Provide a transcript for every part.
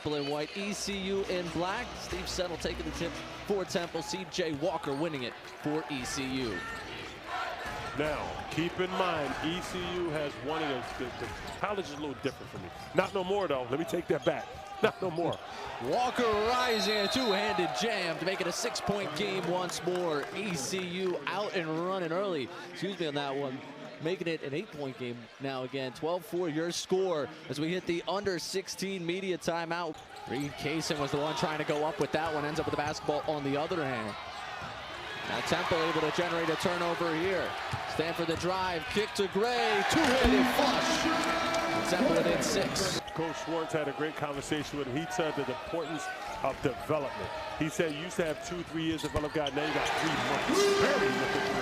Temple in white, ECU in black. Steve Settle taking the tip for Temple. CJ Walker winning it for ECU. Now, keep in mind, ECU has won it. The college is a little different for me. Not no more, though. Let me take that back. Not no more. Walker rising, a two-handed jam to make it a 6-point game once more. ECU out and running early. Excuse me on that one. Making it an 8-point game now again. 12-4 your score as we hit the under 16 media timeout. Reed Kaysen was the one trying to go up with that one. Ends up with the basketball on the other hand. Now Temple able to generate a turnover here. Stanford the drive, kick to Gray, two-handed flush. Temple within 6. Coach Schwartz had a great conversation with him. He said the importance of development. He said you used to have 2-3 years developed guy, now you got 3 months. Barry with the 3.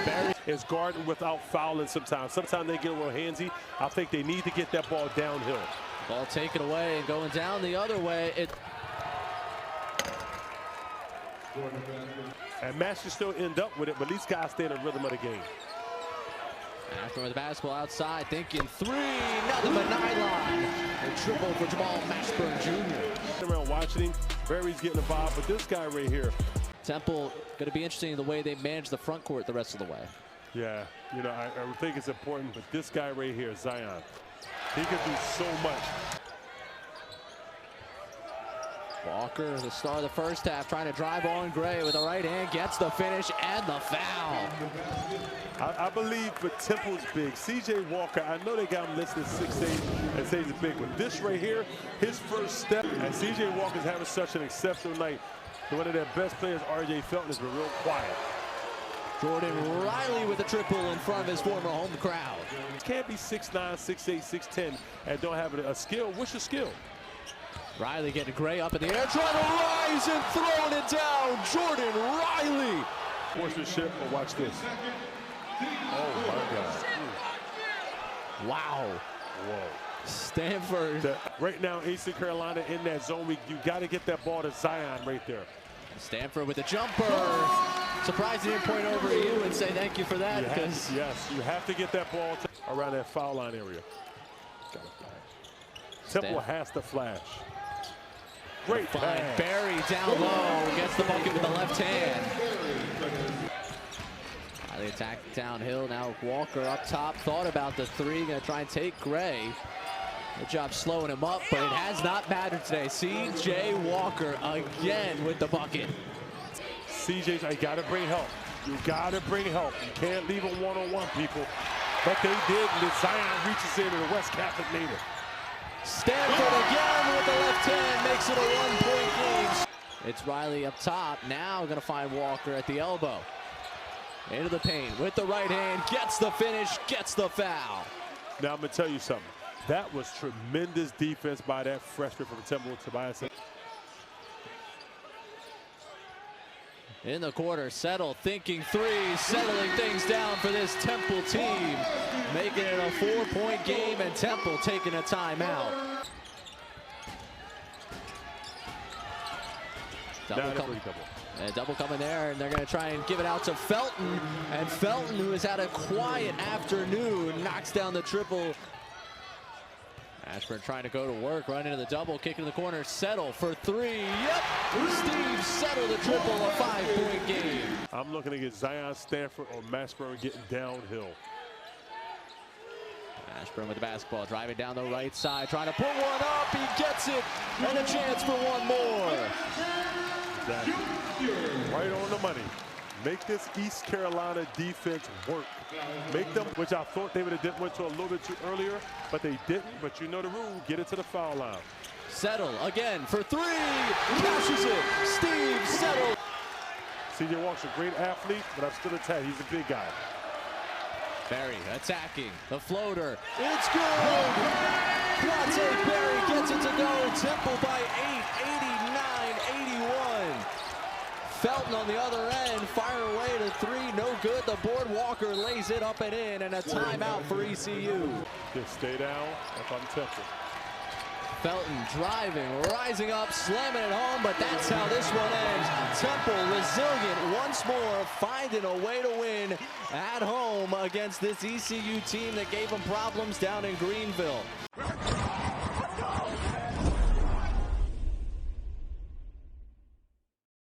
Barry is guarding without fouling sometimes. Sometimes they get a little handsy. I think they need to get that ball downhill. Ball taken away and going down the other way. And Mass can still end up with it, but these guys stay in the rhythm of the game. After with the basketball outside, thinking 3, nothing but nylon. A triple for Jamal Mashburn Jr. Around watching him, Barry's getting involved, but this guy right here. Temple going to be interesting the way they manage the front court the rest of the way. Yeah, you know, I think it's important, but this guy right here, Zion, he can do so much. Walker, the star of the first half, trying to drive on Gray with the right hand, gets the finish and the foul. I believe for Temple's big, CJ Walker, I know they got him listed 6'8" and say he's big, but this right here, his first step, and CJ Walker's having such an exceptional night. One of their best players, RJ Felton, has been real quiet. Jordan Riley with a triple in front of his former home crowd. Can't be 6'9", 6'8", 6'10", and don't have a skill. What's your skill? Riley getting Gray up in the air, trying to rise and throwing it down. Jordan Riley. Sportsmanship, but watch this. Oh, my God. Wow. Whoa. Stanford. Right now, Eastern Carolina in that zone. You got to get that ball to Zion right there. Stanford with the jumper. Surprised he didn't point over to you and say thank you for that. Yes, you have to get that ball around that foul line area. Temple has to flash. Great pass. Barry down low, gets the bucket with the left hand. They attack downhill. Now Walker up top, thought about the 3, gonna try and take Gray. Good job slowing him up, but it has not mattered today. CJ Walker again with the bucket. CJ, I gotta bring help. You gotta bring help. You can't leave them one-on-one, people. But they did, and Zion reaches into the West Catholic native. Stanford again with the left hand makes it a 1-point game. It's Riley up top, now gonna find Walker at the elbow. Into the paint with the right hand, gets the finish, gets the foul. Now I'm gonna tell you something. That was tremendous defense by that freshman from Temple, Tobias. In the quarter, Settle thinking 3, settling things down for this Temple team. Making it a 4-point game and Temple taking a timeout. Double coming there, and they're going to try and give it out to Felton. And Felton, who has had a quiet afternoon, knocks down the triple. Ashburn trying to go to work, run into the double, kick in the corner, Settle for 3. Yep, Steve Settle the triple, a 5-point game. I'm looking to get Zion, Stanford, or Mashburn getting downhill. Ashburn with the basketball, driving down the right side, trying to put one up, he gets it, and a chance for one more. Exactly. Right on the money. Make this East Carolina defense work. Make them, which I thought they would have went to a little bit too earlier, but they didn't. But you know the rule, get it to the foul line. Settle again for 3, cashes it, Steve Settle. CJ Walker's a great athlete, but I'm still attached. He's a big guy. Barry attacking, the floater, it's good! Quante Barry gets it to go, Temple by 8, 89-81. Felton on the other end, fire away to 3, no good. The board, Walker lays it up and in, and a timeout for ECU. Just stay down if I'm Temple. Felton driving, rising up, slamming it home, but that's how this one ends. Temple resilient once more, finding a way to win at home against this ECU team that gave them problems down in Greenville.